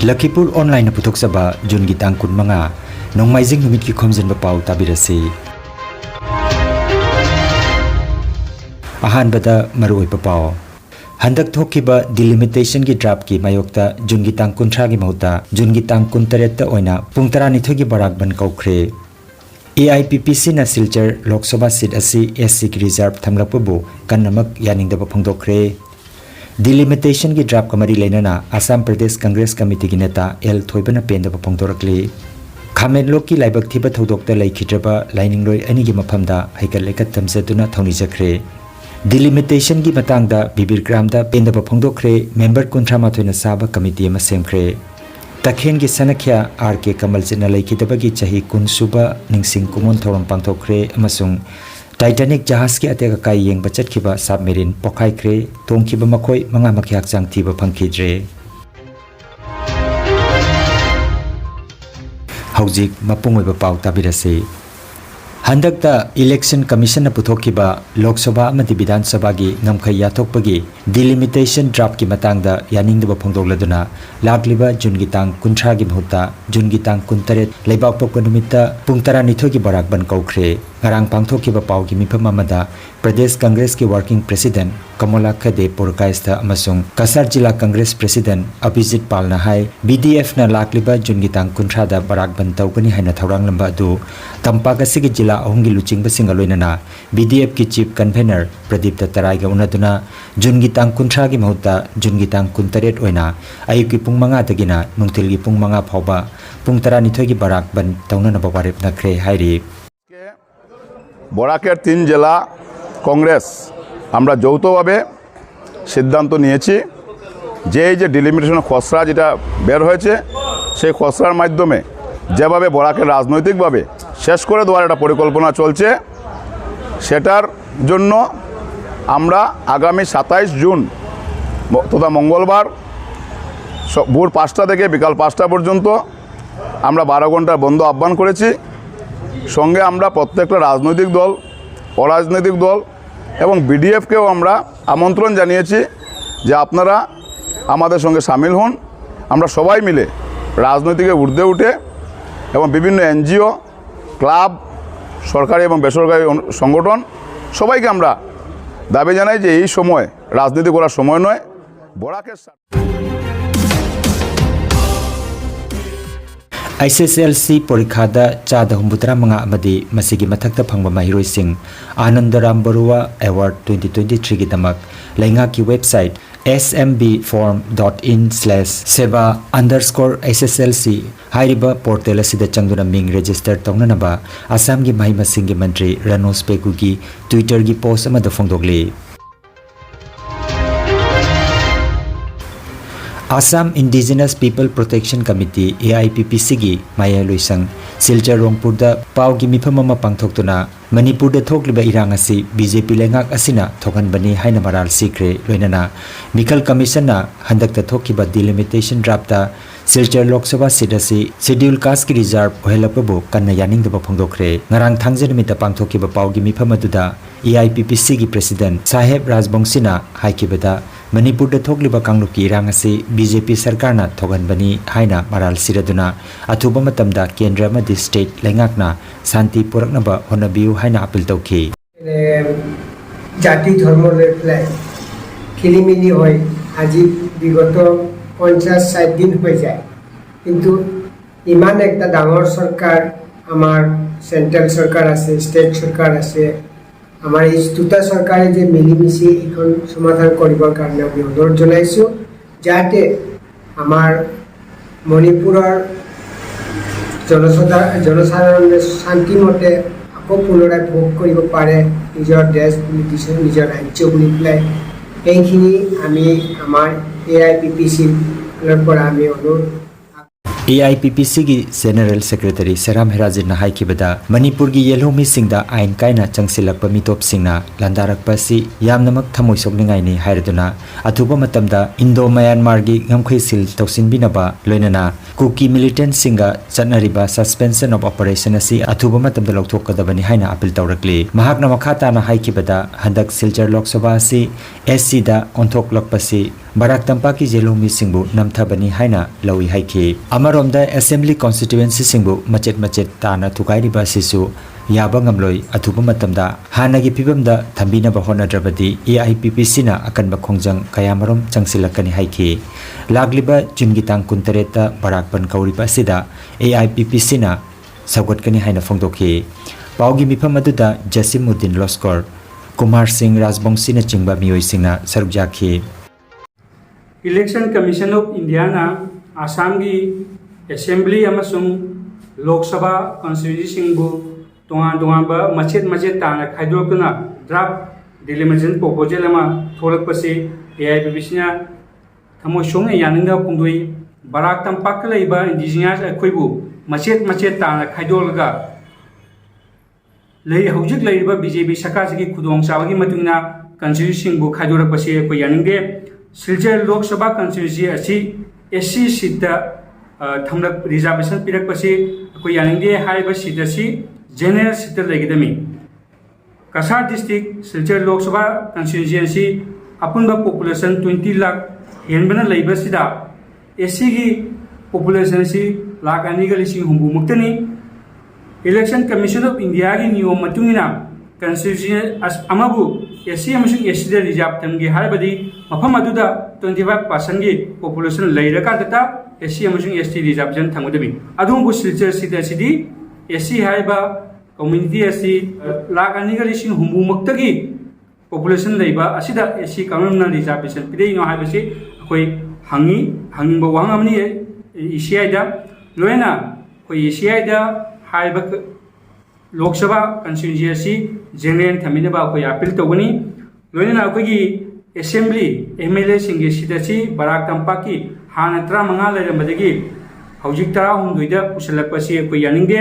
Lakhipuronline puthokchaba June gi tang 15 nongmaijing numit ki Khomjinba Pao tabirasi ahanbada maruipa Pao handak thokiba delimitation gi draft ki mayokta June gi tang 13 gi mahuta June gi tang 13 ta oina pung 12 gi barak ban kaukhre AIPPC na Silchar Lok Sabha seat asi SC ki reserve thamlakpabu kannamak yaningdaba phongdokre delimitation की draft कमरी लेना असम प्रदेश Congress committee की नेता L थोइबना पेंदब फोंदोरकली खामेनलोक की लाइबक थिबा थौदोक्ता लैखिद्रबा लाइनिंगलोय अनिगी मफमदा हैकल लेकत तमजेदुना थौनिजख्रे delimitation की मतंगदा बिबिरग्रामदा पेंदब फोंदोखरे member 13 साबा committee अमा सेमख्रे तखेन की सनख्या आर के कमलजिना लैखिदबगी चाही कुनसुबा निंगसिंग कुमोन थौरम पांथोखरे अमसुंग टाइटैनिक जहाज की अतेक काई येंग बचत खिबा सबमरीन पोखाइख्रे तोंखिबा मखोय मंगा मखि हक्चांग थिबा फंखिद्रे हौजिक मपुंगोइबा पाउ ताबिरसे हंदकता इलेक्शन कमीशन पुथोखिबा लोक सभा अमदि विधान सभा की नमखै याथोकपगी delimitation draft की मतंगदा यानिंगदबा फोंदोकलदुना लाक्लिबा जून की तांग 13 की मुहूर्ता जून की तांग 13 लेबाक पोकपा नुमित्ता पुंग 12 की बराक बन कौख्रे ngarang pangthokhiba paw ki mifam amada Pradesh Congress ki working president Kamala Khade Porkaista amasung Kasar Jila Congress president Abhijit Palna hai BDF na lakliba jungi tang 13 da barak ban tawgani haina thorang lamba du Tampak asigi jila ahungi luchingba singaloinana BDF ki chief convener Pradeep Tarai ga unaduna jungi tang 13 gi mahuta jungi tang 13 oina ayuki pung manga dagina nungtil gi pung manga phawba pung 12 gi barak ban tawnana bawarep nakre hairi বরাকের 3 জেলা কংগ্রেস আমরা যৌথভাবে সিদ্ধান্ত নিয়েছি যে এই যে delimitation খসড়া যেটা বের হয়েছে সেই খসড়ার মাধ্যমে যেভাবে বরাকের রাজনৈতিকভাবে শেষ করে দেওয়ার একটা পরিকল্পনা চলছে সেটার জন্য আমরা আগামী 27 জুন তথা মঙ্গলবার ভোর 5টা থেকে বিকাল 5টা পর্যন্ত আমরা 12 ঘন্টা বন্ধ আহ্বান করেছি সঙ্গে আমরা প্রত্যেকটা রাজনৈতিক দল অরাজনৈতিক দল এবং বিডিএফকেও আমরা আমন্ত্রণ জানিয়েছি যে আপনারা আমাদের সঙ্গে সামিল হন আমরা সবাই মিলে রাজনৈতিকে ঊর্ধ্বে উঠে এবং বিভিন্ন এনজিও ক্লাব সরকারি এবং বেসরকারি সংগঠন সবাইকে আমরা দাবি জানাই যে এই সময় রাজনীতি করার সময় নয় বরাকের ICSLC Porikada Chada Humbutra Manga Amadi Masigi Matakta Phangba Mahiroi Singh Anandaram Barua Award 2023 की दमक लैंगा की वेबसाइट smb4.in/seva_ISSLC हाइरिबा पोर्टल असिदा चंगदुना मिंग रजिस्टर तौननबा असम की महिमा सिंह की मंत्री रनोज पेगु की ट्विटर की post अमदा फोंदोगले Assam Indigenous People Protection Committee AIPPC gi maya loisang Silchar Rongpur da paw gi mifam ama pangthoktuna Manipur da thokliba irang asi BJP lengak asina thokan bani haina maral sikre loinana Mikal Commission na handak ta thokiba delimitation draft ta Silchar Lok Sabha seat asi schedule caste ki reserve ohelapabu kanna yaning da phongdokre ngarang thangje nimita pangthokiba paw gi mifam aduda AIPPC gi president Saheb Rajbongsi na haikibada Manipur da thokliba kangluki irang asi BJP sarkar na thogan bani haina maral siraduna athuba matamda kendra ma state lengakna santi puraknaba honabiu haina apil tawki জাতি ধর্ম লৈ পেলাই খেলিমেলি হয় আজি বিগত 50-60 দিন হৈ যায় কিন্তু ইমান একটা ডাঙৰ সরকার আমার সেন্ট্রাল সরকার আছে স্টেট সরকার আছে আমার এই দুটা সরকারে যে মিলিমিশি এখন সমাধান করিবার কারণে আমি অনুরোধ জানাইছো যাতে আমার মণিপুরের জনসাধারণে শান্তিমতে আকৌ পুনরায় ভোগ কৰিব পাৰে নিজৰ দেশ বুলি নিজৰ ৰাজ্য বুলি পেলাই এইখিনি আমি আমাৰ AIPPC পৰা আমি অনুৰোধ AIPPC की General Secretary Seram Herajin na haikibada Manipur gi yelhomi singda ain kaina changsilakpa mitop singna landarakpa si yamnamak thamoi sokningai ni hairaduna athuba matamda Indo Myanmar gi ngamkhoi sil tawsinbinaba loinana Kuki militant singa chanariba suspension of operation asi athuba matamda lokthokadabani haina appeal tawrakli mahakna makhata na haikibada handak Silchar Lok Sabha si SC da onthok lakpasi Barak Tampak ki jelumi singbu namthabani haina lawi haiki amaromda assembly constituency singbu machet tana thukairi ba sisu yaba ngamloi athuba matamda hanagi pibamda thambina ba honadrabadi AIPPC na akanba khongjang kayamarom changsilakani haiki lagliba jungi tang kuntareta barak ban kauriba sida AIPPC na sagotkani haina phongdokhi paugi mifam aduda Jasimuddin Loskor Kumar Singh Rajbongsi na chingba miyoi singna sarukjakhi Election Commission of India na Assam ki Assembly amasung Lok Sabha constituency singbu tongan ba machet tana khaidokna draft delimitation proposal ama tholakpase AIPPC na thamosung yaninga pungdoi Barak Tampak laiba indigenous akoibu machet tana khaidolga lei hojik laiba BJP sakasi ki khudong sabagi matungna constituency singbu khaidorapase ko yaninge Silchar Lok Sabha constituency asi SC seat thamlak reservation pirak pasi ko yaningde haiba seat asi general seat legidami Kasar district Silchar Lok Sabha constituency asi apunba population 20 lakh henbana leiba sida SC gi population asi lakh ani ga lising humbu muktani Election Commission of India gi niyom matungina constituency amabu SC amasung SC da reserve thamgi harabadi mafam aduda 25% gi population leiraka data SC amasung ST reservation thamgadabi adum bu silchar sida sidi SC haiba community SC lagani ga lising humbu maktagi population leiba asida SC kamamna reservation pidei no haibasi akoi hangingba wangamni ECI da loena koi ECI da haiba Lok Sabha constituency general thamina ba ko appeal togani loina ko gi assembly MLA singe sidasi Barak Tampak ki hana 35 lairambadagi hojik 13 da pusalakpasi ko yaninge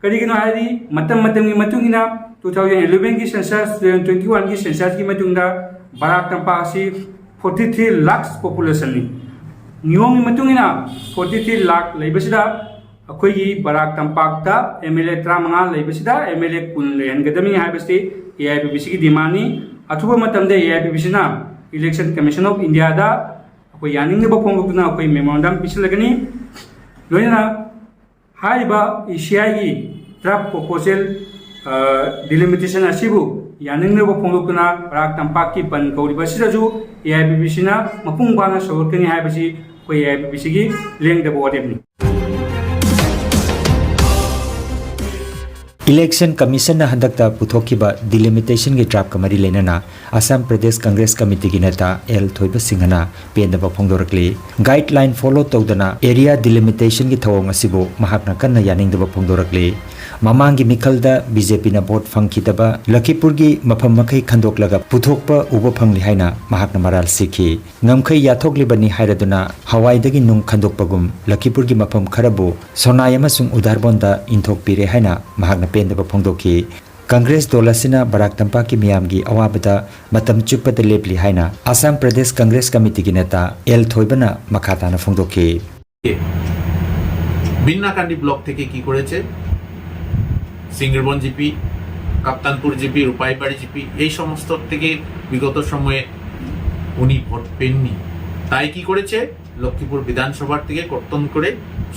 karigino hari matam gi matungina 2011 ki census 2021 ki census ki matungda Barak Tampak si 43 lakhs population ni niong gi matungina 43 lakh laibasida अखोई बराक तंपाक MLA 35 लेबसिदा MLA कुन लेहनगदमी हाइबसि AIPPC की डिमांडनी अथुबा मतमदे AIPPC ना इलेक्शन कमीशन ऑफ इंडिया दा अखोई यानिंग बा फोंगुना अखोई मेमोरेंडम पिछलगनी लोइना हाइबा ECI की ड्राफ्ट प्रपोजल डिलिमिटेशन असिबु यानिंग बा फोंगुना बराक तंपाक की बन कौरिबसिदाजु AIPPC ना मपुंग बाना सोरकनी हाइबसि अखोई AIPPC की लेंगदबो ओदेबनी Election Commission na handakta puthokiba delimitation gi draft kamari lenana Assam Pradesh Congress Committee gi neta L Thoiba Singhana pendaba phongdorakli guideline follow tawdana area delimitation gi thawong asibo mahakna kanna yaningdaba phongdorakli mamangi mikhalda BJP na vote phangkidaba Lakhipur gi mafam makhai khandoklaga puthokpa uba phangli haina mahakna maral sikhi ngamkhai yathokli bani hairaduna hawai dagi nung khandokpagum Lakhipur gi mafam kharabu sonai amasung udarbonda inthok pire haina mahakna pendaba phongdokhi Congress dolasina Barak Tampak ki miyamgi awabada matam chuppada lepli haina Assam Pradesh Congress Committee gi neta L Thoibana makhata na phongdokhi Binnakandi block থেকে কি করেছে সিঙ্গিরবন GP Kaptanpur GP রূপাইবাড়ি GP এই সমস্ত থেকে বিগত সময়ে উনি vote পেননি তাই কি করেছে লক্ষ্মীপুর বিধানসভার থেকে কর্তন করে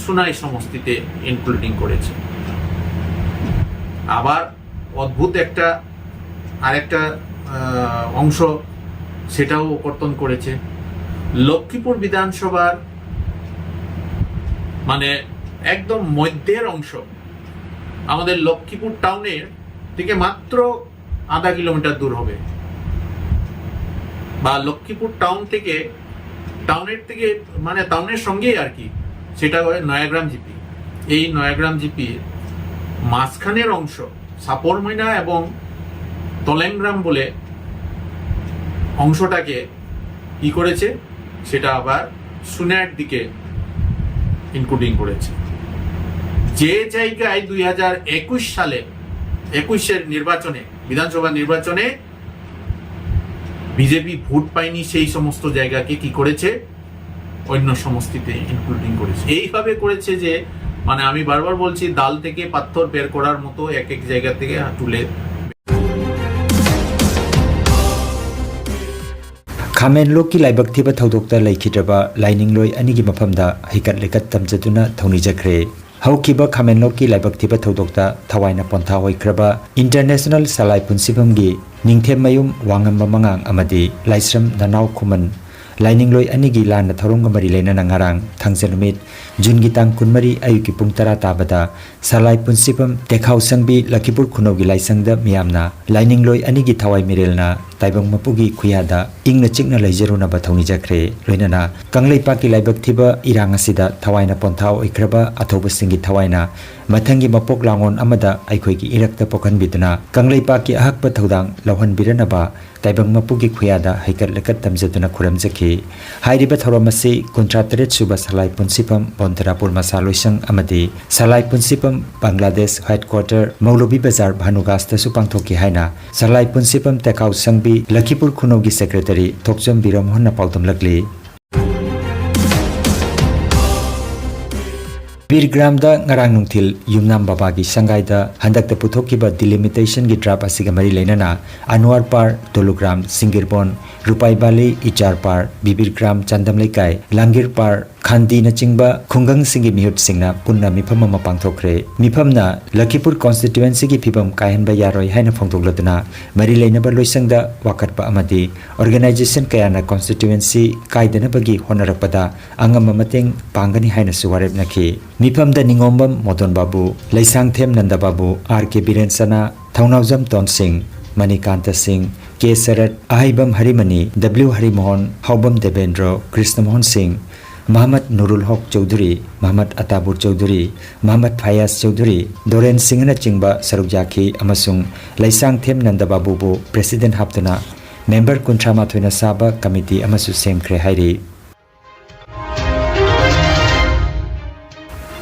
সুনাই সমষ্টিতে ইনক্লুডিং করেছে আবার অদ্ভুত আরেকটা অংশ সেটাও কর্তন করেছে লক্ষ্মীপুর বিধানসভার মানে একদম মধ্যের অংশ আমাদের লক্ষ্মীপুর টাউনের থেকে মাত্র আধা কিলোমিটার দূর হবে বা লক্ষ্মীপুর টাউনের থেকে মানে টাউনের সঙ্গেই আর কি সেটা নয়াগ্রাম জিপি এই নয়াগ্রাম জিপি মাঝখানের অংশ সাপরময়না এবং তলেংগ্রাম বলে অংশটাকে কি করেছে সেটা আবার সুনার দিকে ইনক্লুডিং করেছে যে জায়গায় 2021 সালে 21-এর নির্বাচনে বিধানসভা নির্বাচনে বিজেপি ভোট পায়নি সেই সমস্ত জায়গাকে কি করেছে অন্য সমষ্টিতে ইনক্লুডিং করেছে এইভাবে করেছে যে মানে আমি বারবার বলছি ডাল থেকে পাথর বের করার মতো এক এক জায়গা থেকে তুলে Khamenlok ki laibak thiba thodokta laikhidraba lainingloi anigi mafamda hikat lekat tamjaduna thonijakre haukiba Khamenlok ki laibak thiba thodokta thawaina pontha hoikraba international salai punsibamgi ningthem mayum wangamba mangang amadi laisram nanau khuman lainingloi anigi lana thorong mari lena nangarang thangjanumit jungi tang kunmari ayuki pung tara tabada salai punsibam tekhau sangbi Lakhipur khunogi laisangda miyamna lainingloi anigi thawai mirelna taibang mapugi khuyada ingna chikna leijaruna ba thoni jakre loinana kanglaipa ki laibak thiba irang asida thawaina ponthau ikraba athoba singi thawaina mathangi mapok langon amada aikhoi ki irakta pokhan biduna kanglaipa ki ahakpa thodang lawhan birana ba taibang mapugi khuyada haikat lekat tamjaduna khuram jakhi hairiba thoramasi 53 suba salai punsipam bontarapur masaloisang amadi salai punsipam Bangladesh headquarter Maulobi Bazar Bhanugasta su pangthoki haina salai punsipam tekau sangbi Lakhipur Khunogi secretary Thokjom Biram honna paudam lagli Birgramda ngarang nungthil yumnam babagi sangaida handakta puthokiba delimitation gi draft asiga mari leinana Anwar Par Tolugram Singirbon Rupai Bali Ichar Par Bibirgram Chandam Leikai Langir Par Khandi na chingba khungang singi mihut singna punna mifam ma pangthokre mifamna Lakhipur constituency gi phibam kaihanba yaroi haina phongtokladuna mari leinaba loisangda wakatpa amadi organization kayana constituency kaidana bagi honarakpada angam mateng pangani haina suwarep nakhi mifamda ningombam Modon Babu Laisang Them Nanda Babu RK Birensana Thaunawjam Ton Singh Manikanta Singh K Sarat Ahibam Harimani W Harimohon Haubam Devendra Krishna Mohan Singh Muhammad Nurul Haq Chaudhary Muhammad Atabur Chaudhary Muhammad Fayaz Chaudhary Doren Singh na chingba sarukjaki amasung Laisang Them Nanda Babu bu president haptuna member kuntrama thoina saba committee amasu semkhre hairi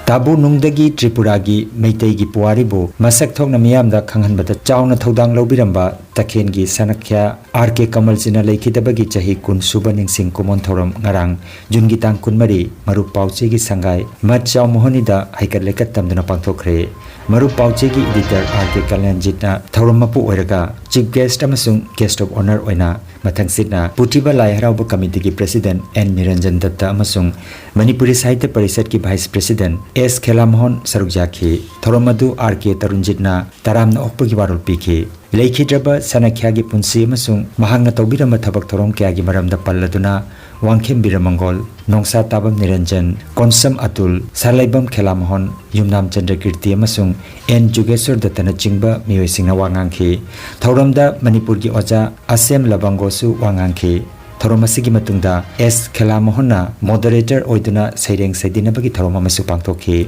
Tabu nungdagi Tripuragi Meitegi Puaribu Masak Thokna Miyamda Khanghanbata Chauna Thodang Lobiramba Takhengi Sanakhya RK Kamalchina Leikhidabagi Chahi Kun Suba Ningsing Kumon Thoram Ngarang Jungi Tang Kunmari Marup Pauchegi Sangai Mat Chau Mohanida Haikat Lekat Tamduna Pangthokre Marup Pauchegi editor RK Kalyanjitna Thoramapu Oiraga Chief Guest amasung Guest of Honor Oina Mathang Sitna Putiba Lai Harauba Committee ki President N Niranjan Datta amasung Manipuri Sahitya Parishad ki Vice President S Khelamon Sarukjaki Thoromadu RK Tarunjitna Taramna Okpagi Warul Piki Leikhidaba Sanakhyagi Punsi amasung Mahangna Tawbirama Thabak Thorom Kyagi Maramda Palladuna Wangkhem Biramangol Nongsa Tabam Niranjan Konsam Atul Sarlaibam Khelamon Yumnam Chandrakirti amasung N Jugeshwar Dattana chingba miyoisingna wangangki Thoramda Manipur gi Oja Asem Labangosu wangangki Thoramasigi matungda S Khelamona moderator oiduna saireng saidinabagi thoroma masu pangtokhi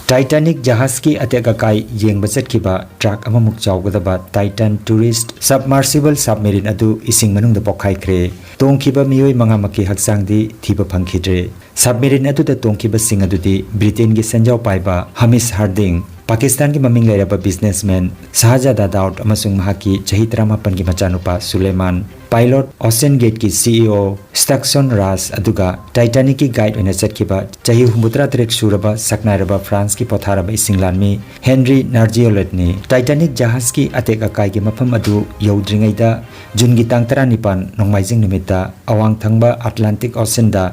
Titanic jahaz ki ateka kai yeng bachat kiba truck amamuk chawgadaba Titan tourist submersible submarine adu ising manung da pokhai khre tongkiba miyoi mangamaki haksangdi thiba phangkhidre submarine adu da tongkiba sing adu di Britain gi sanjaw paiba Hamish Harding Pakistan ki maming lairaba businessman Shahzada Daud amasung mahaki chahi 38 ki machanupa Suleiman Pilot Ocean Gate ki CEO Stakson Ras aduga Titanic ki guide oina chatkiba chahi 63 suraba saknairaba France ki potharaba isinglanmi Henry Nargiolet-ni Titanic jahaz ki ateka kai ki mafam adu yaudringaida Jungi tang 19 nongmaijing nimita awang thangba Atlantic Ocean da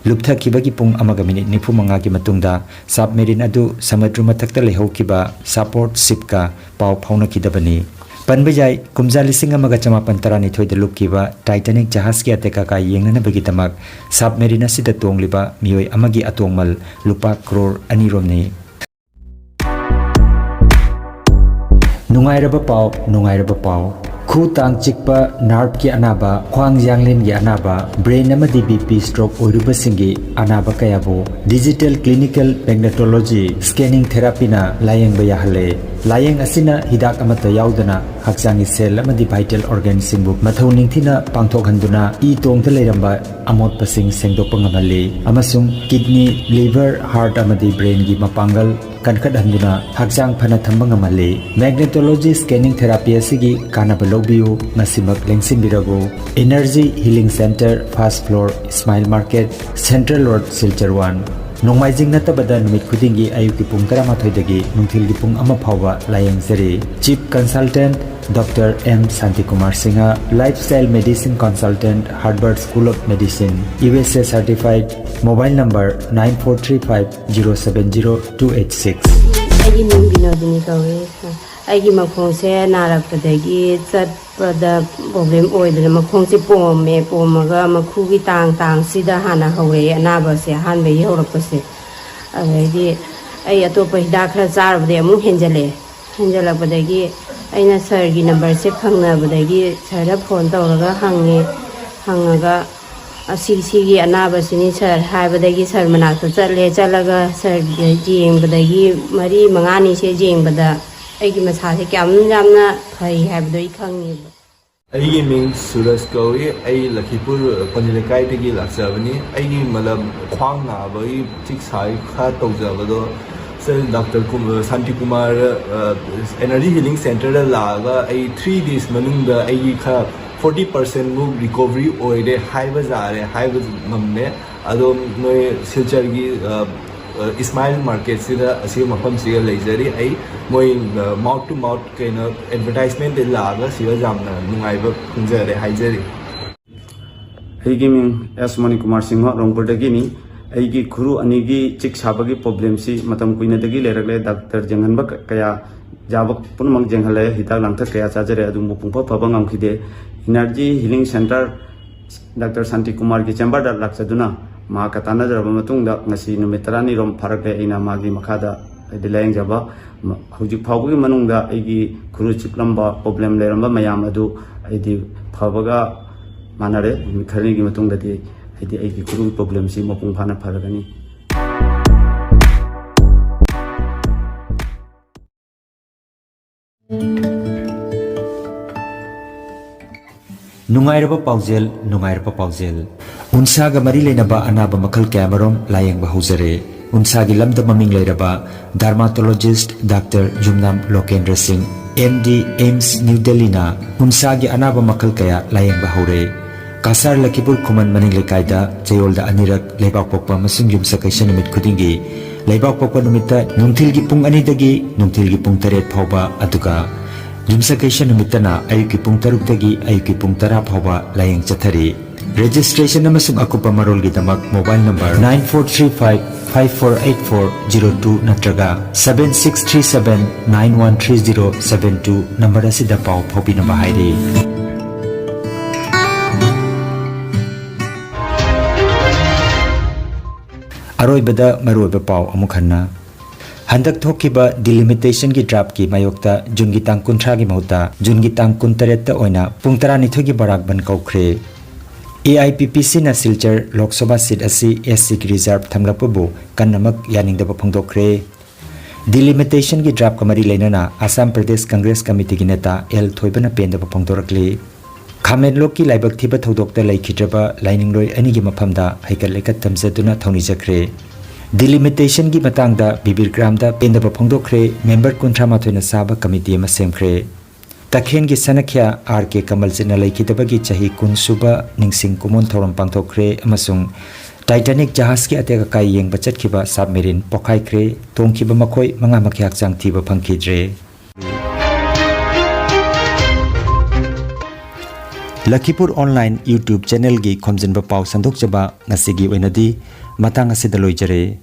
Luptha kibagi pung amaga minute nifu manga ki matungda submarine adu samudra mathakta lehaukiba support ship ka pau phauna kidabani panbejai kumja lising amaga chamapan tarani thoida lupkiba Titanic jahaz ki ateka ka yengnana bagi tamak submarine asida tongliba miyoi amagi atongmal lupa crore aniromni Nungairaba pau Khu tang chikpa nerve ki anaba khwang janglin gi anaba brain amadi BP stroke oiruba singi anaba kayabu digital clinical magnetology scanning therapy na layeng ba yahale layeng asina hidak amata yaudana haksangi cell amadi vital organ singbu mathau ningthina pangthok handuna e tongtha leiramba amot pasing sengdokpa ngamali amasung kidney liver heart amadi brain gi mapangal kankat handuna hakjang phana thamba ngamali magnetology scanning therapy asigi kanaba lobiu masimak lengsin birago energy healing center first floor smile market central road silchar 1 Nongmaijing natabada numit khudingi ayuki pung 12dagi nungthilgi pung 1 phawba layengzari. Chief Consultant Dr. M. Santikumar Singha, Lifestyle Medicine Consultant, Harvard School of Medicine, USA Certified, Mobile number 9435070286. Aigi Binodini Kawe, Aigi Makongse, Narakadagi, Pada problem oidre Makongsi Pome, Pomaga, Makugi Tang Tang, Sida Hana Hawe, Anabase, Hanbe Europase. Already, Ayatopa Dakra Zar of the Amu Hengele, Hengela Badagi. Aina sargi number se khangna badagi sara phone tawraga hangaga asigi anaba sini sar haibadagi sar manakta chatle chalaga sar jeng badagi mari mangani se jeng bada aigi masa se kyam jamna khai haibadoi khangi aigi ming Suraj Kawi ai Lakhipur Panjalekai tagi laksabani aigi malab khwang na bai chik sai kha tawjabado Sir Dr. Santi Kumar Energy Healing Center laga 3 days manungda 40% move recovery oide high bazare high mamne ado noi silchar gi Ismail market sida asi mafam siga leizari ai moi mouth to mouth kind advertisement de laga siga jamna nungaiba kunjare haijari Higiming S. Manikumar Singha Rongpur dagini Aigi Kuru Anigi Chik Sabagi problem si Matam Queen dagi Lerale Dr. Janganba Kaya Jabak Punmang Janghale Hita Langta Kaya Sajare Adumbu Pumpa Pabangam Kide Energy Healing Center Dr. Santi Kumar ki chamber da Laksaduna Ma Katana Rabamatunda Nasi Numetrani Rom Parake Ina Magi Makada Delaying Jaba Hujuk Pabu Manunda Aigi Kuru Chiplamba problem Leramba Mayamadu Aidi Pabaga Manare Mikharigi Matunga di Aidi Aigi Kuru problem si Mopung Pana Paragani Nungairaba Paujel Unsaga Mari Lenaba Anaba Makal Cameron Layang Bahuzare Unsagi Lamda Maming Leraba Dermatologist Dr. Jumnam Lokendra Singh MD AIMS New Delhi na Unsagi Anaba Makal Kaya Layang Bahure Kasar Lakipur Kuman Maning Lekaida Jayolda Anirak Lebak Pokpa Masung Yumsakai Sanumit Kudingi Lebak Pokpa Numita Nungtilgi Pung Anidagi Nungtilgi Pung Taret Pauba Aduga Yumsakai Sanumitana Ayuki Pung Tarukdagi Ayuki Pung Tara Pauba Layang Chathari Registration Namasung Akupa Marol Gidamak Mobile number 9435-548402 Natraga 7637-913072 Number Asida Pau Popi Nabahairi Aroibada Maroiba Pau Amukhanna Handak Thokiba delimitation ki draft ki mayokta Jungi Tang Kuntra ki Mahuta Jungi Tang Kuntareta Oina Pungtara Nithogi Barak Ban Kaukre AIPPC na Silchar Lok Sabha seat asi SC ki reserve thamlakpabu kannamak yaningdaba phongdokre delimitation ki draft kamari leinana Assam Pradesh Congress Committee ki neta L Thoibana pendaba phongdorakli Khamen lok ki laibak thiba thodokta laikhidraba liningloi ani gi maphamda haikal lekat tamjaduna thongni jakre delimitation ki matangda Bibir Gramda pendaba phongdokre member kuntra mathoina saba committee ma semkre Takhen ki Sanakya RK Kamalchina laikhidabagi chahi kunsuba ningsing kumon thoram pangthokre amasung Titanic jahas ki ateka kai yeng bachatkiba submarine pokhai kre tongkiba makhoi manga makyak chang thiba phangkhidre Lakhipur Online YouTube channel gi Khomjinba Pao sandok jaba ngasigi oinadi matang asida loijare